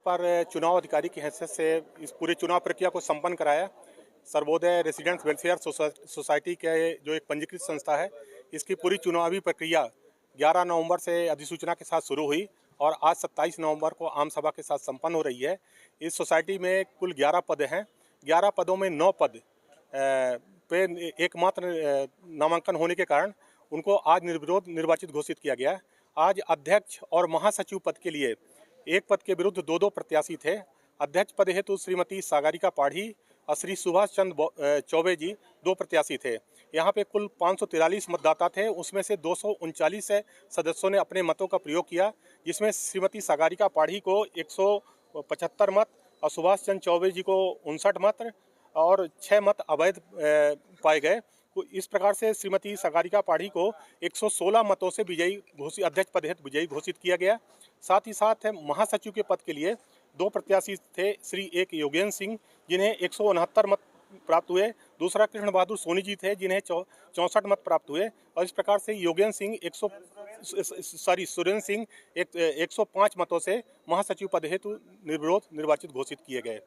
पर चुनाव अधिकारी की हैसियत से इस पूरे चुनाव प्रक्रिया को संपन्न कराया। सर्वोदय रेसिडेंट्स वेलफेयर सोसाइटी के जो एक पंजीकृत संस्था है, इसकी पूरी चुनावी प्रक्रिया 11 नवंबर से अधिसूचना के साथ शुरू हुई और आज 27 नवंबर को आम सभा के साथ संपन्न हो रही है। इस सोसाइटी में कुल 11 पद हैं। 11 पदों में 9 पद पे एकमात्र नामांकन होने के कारण उनको आज निर्विरोध निर्वाचित घोषित किया गया। आज अध्यक्ष और महासचिव पद के लिए एक पद के विरुद्ध दो प्रत्याशी थे। अध्यक्छ पद हेतु श्रीमती सागरिका पाढ़ी और श्री सुभाष चंद्र चौबे जी 2 प्रत्याशी थे। यहाँ पे कुल 543 मतदाता थे, उसमें से 239 सदस्यों ने अपने मतों का प्रयोग किया, जिसमें श्रीमती सागरिका पाढ़ी को 175 मत और सुभाष चंद्र चौबे जी को 59 मत और 6 मत अवैध पाए गए। इस प्रकार से श्रीमती सागरिका पाढ़ी को 116 मतों से विजयी घोषित अध्यक्ष पद हेतु विजयी घोषित किया गया। साथ ही साथ महासचिव के पद के लिए 2 प्रत्याशी थे। श्री एक योगेंद्र सिंह जिन्हें 169 मत प्राप्त हुए, दूसरा कृष्ण बहादुर सोनी जी थे जिन्हें 64 मत प्राप्त हुए और इस प्रकार से योगेंद्र सिंह सुरेंद्र सिंह 105 मतों से महासचिव पद हेतु निर्विरोध निर्वाचित घोषित किए गए।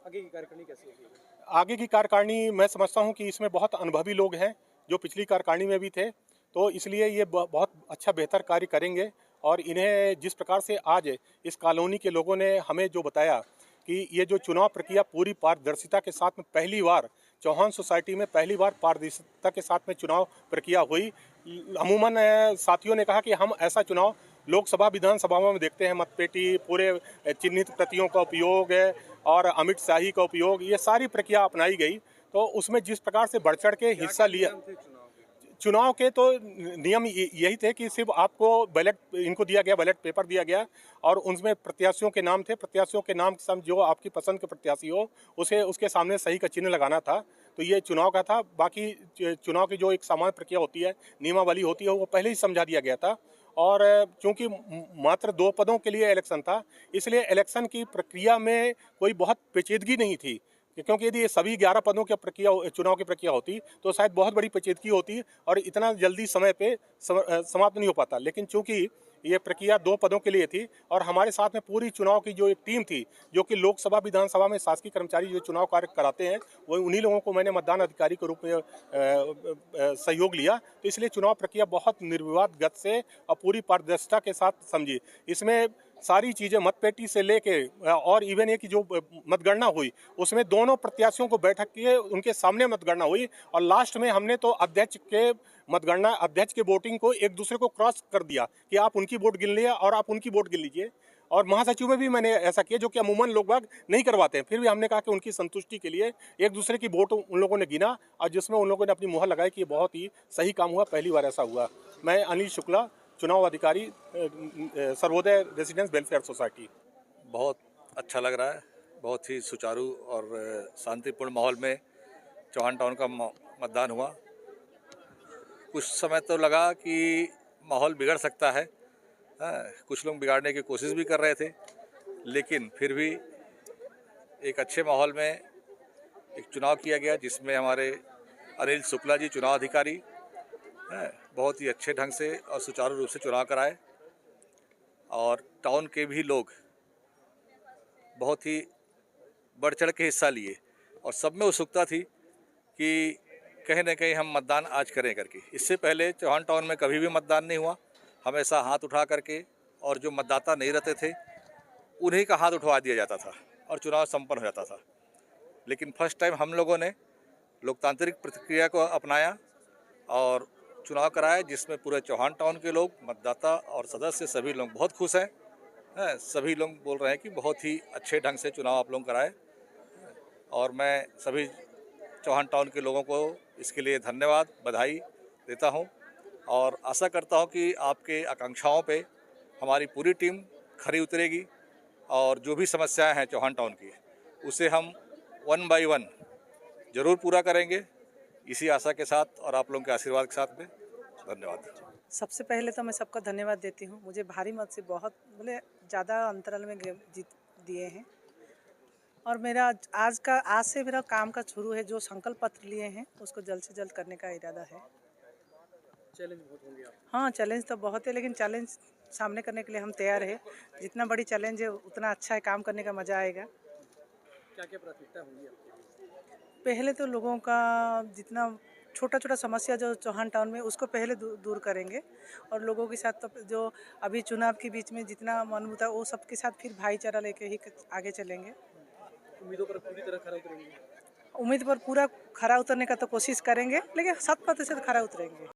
आगे की कार्यकारिणी कैसी होगी? आगे की कार्यकारिणी मैं समझता हूं कि इसमें बहुत अनुभवी लोग हैं जो पिछली कार्यकारिणी में भी थे, तो इसलिए ये बहुत अच्छा बेहतर कार्य करेंगे और इन्हें जिस प्रकार से आज इस कॉलोनी के लोगों ने हमें जो बताया कि ये जो चुनाव प्रक्रिया पूरी पारदर्शिता के साथ में पहली बार चौहान सोसाइटी में पहली बार पारदर्शिता के साथ में चुनाव प्रक्रिया हुई। अमूमन साथियों ने कहा कि हम ऐसा चुनाव लोकसभा विधानसभाओं में देखते हैं, मतपेटी, पूरे चिन्हित प्रतियों का उपयोग और अमिट शाही का उपयोग, ये सारी प्रक्रिया अपनाई गई। तो उसमें जिस प्रकार से बढ़ चढ़ के हिस्सा लिया चुनाव के, तो नियम यही थे कि सिर्फ आपको बैलेट इनको दिया गया, बैलेट पेपर दिया गया और उनमें प्रत्याशियों के नाम थे। प्रत्याशियों के नाम जो आपकी पसंद के प्रत्याशी हो उसे उसके सामने सही का चिन्ह लगाना था। तो ये चुनाव का था। बाकी चुनाव की जो एक सामान्य प्रक्रिया होती है, नियमावली होती है, वो पहले ही समझा दिया गया था। और चूंकि मात्र 2 पदों के लिए इलेक्शन था, इसलिए इलेक्शन की प्रक्रिया में कोई बहुत पेचीदगी नहीं थी, क्योंकि यदि ये सभी 11 पदों की प्रक्रिया चुनाव की प्रक्रिया होती तो शायद बहुत बड़ी पेचीदगी होती और इतना जल्दी समय पे समाप्त नहीं हो पाता। लेकिन चूंकि ये प्रक्रिया 2 पदों के लिए थी और हमारे साथ में पूरी चुनाव की जो एक टीम थी, जो कि लोकसभा विधानसभा में शासकीय कर्मचारी जो चुनाव कार्य कराते हैं, वो उन्हीं लोगों को मैंने मतदान अधिकारी के रूप में सहयोग लिया। तो इसलिए चुनाव प्रक्रिया बहुत निर्विवाद गति से और पूरी पारदर्शिता के साथ समझी। इसमें सारी चीज़ें मतपेटी से लेके और इवन एक जो मतगणना हुई उसमें दोनों प्रत्याशियों को बैठक किए, उनके सामने मतगणना हुई और लास्ट में हमने तो अध्यक्ष के वोटिंग को एक दूसरे को क्रॉस कर दिया कि आप उनकी वोट गिन लिया और आप उनकी वोट गिन लीजिए। और महासचिव में भी मैंने ऐसा किया, जो कि अमूमन लोग बाग नहीं करवाते हैं। फिर भी हमने कहा कि उनकी संतुष्टि के लिए एक दूसरे की वोट उन लोगों ने गिना और जिसमें उन लोगों ने अपनी मुहर लगाई कि ये बहुत ही सही काम हुआ, पहली बार ऐसा हुआ। मैं अनिल शुक्ला, चुनाव अधिकारी, सर्वोदय रेसिडेंट्स वेलफेयर सोसाइटी। बहुत अच्छा लग रहा है। बहुत ही सुचारू और शांतिपूर्ण माहौल में चौहान टाउन का मतदान हुआ। कुछ समय तो लगा कि माहौल बिगड़ सकता है, कुछ लोग बिगाड़ने की कोशिश भी कर रहे थे, लेकिन फिर भी एक अच्छे माहौल में एक चुनाव किया गया, जिसमें हमारे अनिल शुक्ला जी चुनाव अधिकारी बहुत ही अच्छे ढंग से और सुचारू रूप से चुनाव कराए और टाउन के भी लोग बहुत ही बढ़ चढ़ के हिस्सा लिए और सब में उत्सुकता थी कि कहीं ना कहीं हम मतदान आज करें करके। इससे पहले चौहान टाउन में कभी भी मतदान नहीं हुआ। हमेशा हाथ उठा करके और जो मतदाता नहीं रहते थे उन्हीं का हाथ उठवा दिया जाता था और चुनाव संपन्न हो जाता था। लेकिन फर्स्ट टाइम हम लोगों ने लोकतांत्रिक प्रक्रिया को अपनाया और चुनाव कराया, जिसमें पूरे चौहान टाउन के लोग, मतदाता और सदस्य सभी लोग बहुत खुश हैं। सभी लोग बोल रहे हैं कि बहुत ही अच्छे ढंग से चुनाव आप लोग कराए और मैं सभी चौहान टाउन के लोगों को इसके लिए धन्यवाद, बधाई देता हूं और आशा करता हूं कि आपके आकांक्षाओं पे हमारी पूरी टीम खरी उतरेगी और जो भी समस्याएं हैं चौहान टाउन की, उसे हम 1 बाय 1 ज़रूर पूरा करेंगे, इसी आशा के साथ और आप लोगों के आशीर्वाद के साथ में। धन्यवाद। सबसे पहले तो मैं सबका धन्यवाद देती हूँ। मुझे भारी मत से बहुत ज़्यादा अंतराल में जीत दिए हैं और मेरा आज से मेरा काम का शुरू है। जो संकल्प पत्र लिए हैं उसको जल्द से जल्द करने का इरादा है। चैलेंज बहुत होंगे आप? हाँ, चैलेंज तो बहुत है, लेकिन चैलेंज सामने करने के लिए हम तैयार है। जितना बड़ी चैलेंज है उतना अच्छा है, काम करने का मज़ा आएगा। क्या क्या प्राथमिकता होंगी आपकी? पहले तो लोगों का जितना छोटा छोटा समस्या जो चौहान टाउन में उसको पहले दूर करेंगे, और लोगों के साथ तो जो अभी चुनाव के बीच में जितना मन होता है वो सबके साथ फिर भाईचारा लेके ही आगे चलेंगे। उम्मीदों पर पूरी तरह खरा उतरेंगे? उम्मीद पर पूरा खरा उतरने का तो कोशिश करेंगे, लेकिन 100% खरा उतरेंगे।